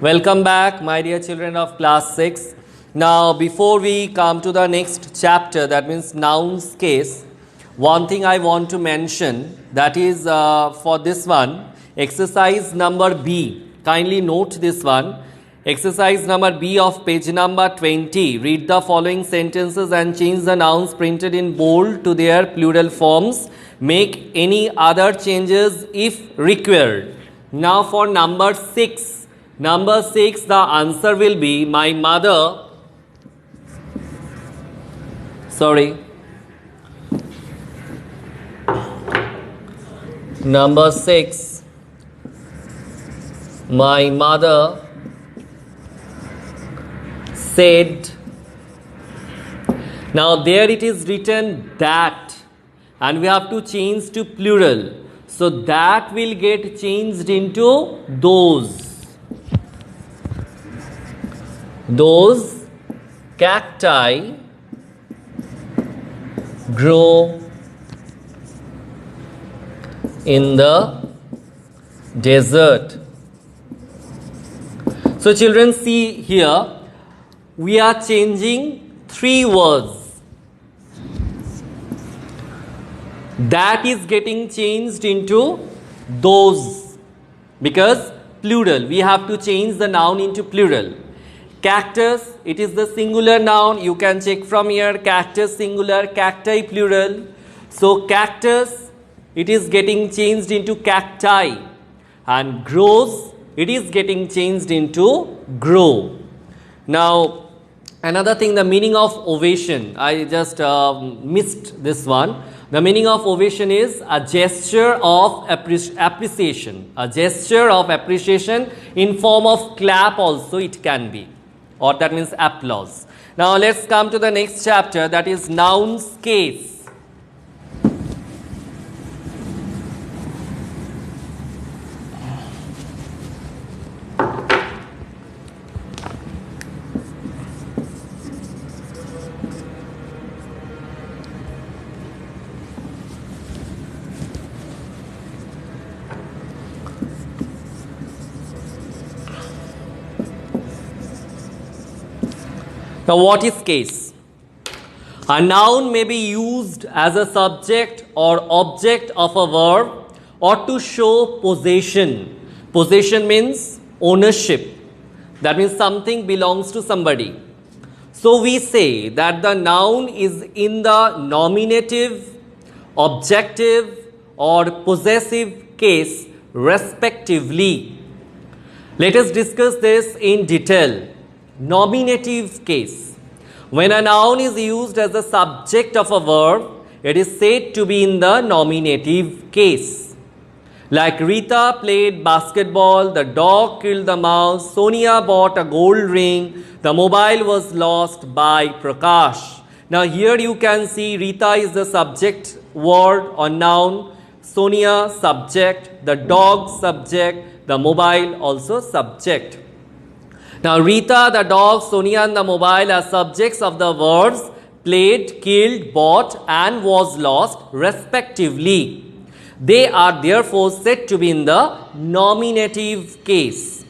Welcome back, my dear children of class 6. Now, before we come to the next chapter, that means nouns case, one thing I want to mention, that is for this one, exercise number B. Kindly note this one. Exercise number B of page number 20. Read the following sentences and change the nouns printed in bold to their plural forms. Make any other changes if required. Now for number 6. Number 6, the answer will be my mother. Number 6, my mother said. Now there it is written that, and we have to change to plural. So that will get changed into those. Those cacti grow in the desert. So children, see here, we are changing 3 words. That is getting changed into those, because plural, we have to change the noun into plural. Cactus, it is the singular noun. You can check from here. Cactus singular, cacti plural. So cactus, it is getting changed into cacti. And grows, it is getting changed into grow. Now, another thing, the meaning of ovation. I just missed this one. The meaning of ovation is a gesture of appreciation. A gesture of appreciation in form of clap also it can be. Or that means applause. Now let's come to the next chapter, that is nouns case. Now what is case? A noun may be used as a subject or object of a verb or to show possession. Possession means ownership. That means something belongs to somebody. So we say that the noun is in the nominative, objective or possessive case respectively. Let us discuss this in detail. Nominative case. When a noun is used as the subject of a verb, it is said to be in the nominative case. Like Rita played basketball, the dog killed the mouse, Sonia bought a gold ring, the mobile was lost by Prakash. Now here you can see Rita is the subject word or noun, Sonia subject, the dog subject, the mobile also subject. Now Rita, the dog, Sonia and the mobile are subjects of the words played, killed, bought and was lost respectively. They are therefore said to be in the nominative case.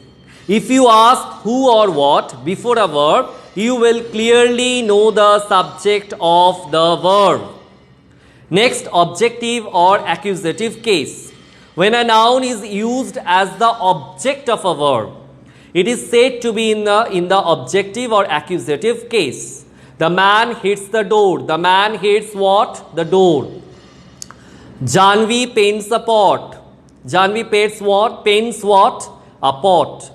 If you ask who or what before a verb, you will clearly know the subject of the verb. Next, objective or accusative case. When a noun is used as the object of a verb, it is said to be in the objective or accusative case. The man hits the door. The man hits what? The door. Janvi paints a pot. Janvi paints what? Paints what? A pot.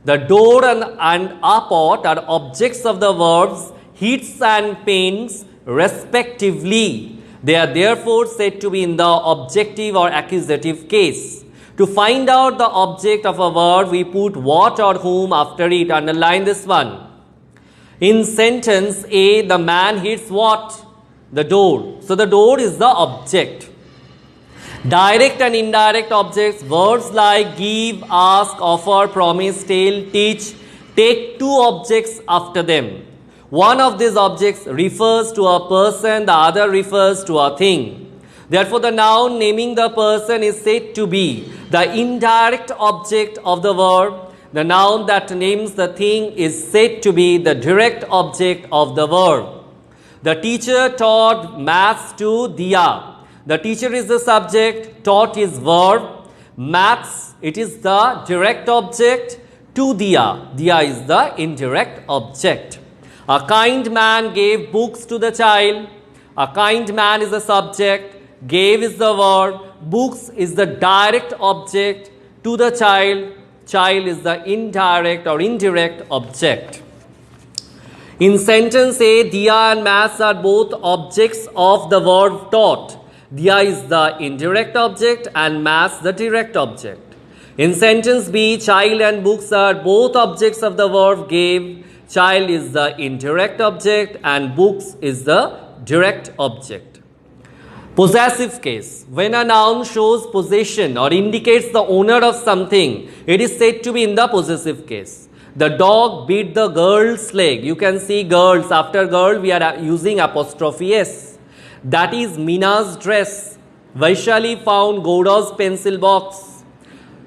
The door and a pot are objects of the verbs hits and paints respectively. They are therefore said to be in the objective or accusative case. To find out the object of a verb, we put what or whom after it. Underline this one. In sentence A, the man hits what? The door. So the door is the object. Direct and indirect objects, words like give, ask, offer, promise, tell, teach, take 2 objects after them. One of these objects refers to a person, the other refers to a thing. Therefore, the noun naming the person is said to be the indirect object of the verb, the noun that names the thing is said to be the direct object of the verb. The teacher taught maths to Diya. The teacher is the subject, taught is verb, maths, it is the direct object, to Diya. Diya is the indirect object. A kind man gave books to the child. A kind man is the subject, gave is the verb, books is the direct object, to the child is the indirect or indirect object. In sentence A, Diya and maths are both objects of the verb taught. Diya is the indirect object and maths the direct object. In sentence B, child and books are both objects of the verb gave. Child is the indirect object and books is the direct object. Possessive case. When a noun shows possession or indicates the owner of something, it is said to be in the possessive case. The dog bit the girl's leg. You can see girls. After girl, we are using apostrophe S. That is Mina's dress. Vaishali found Gouda's pencil box.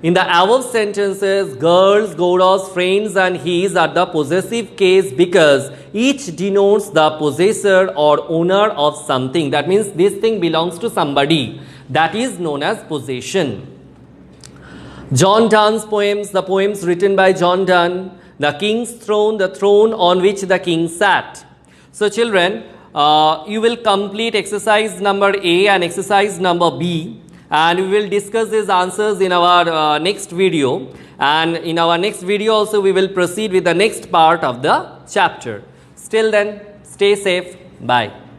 In the above sentences, girls, Gouda's, friends and his are the possessive case because each denotes the possessor or owner of something. That means this thing belongs to somebody. That is known as possession. John Donne's poems, the poems written by John Donne, The King's Throne, the throne on which the king sat. So children, you will complete exercise number A and exercise number B. And we will discuss these answers in our next video. And in our next video also we will proceed with the next part of the chapter. Till then, stay safe. Bye.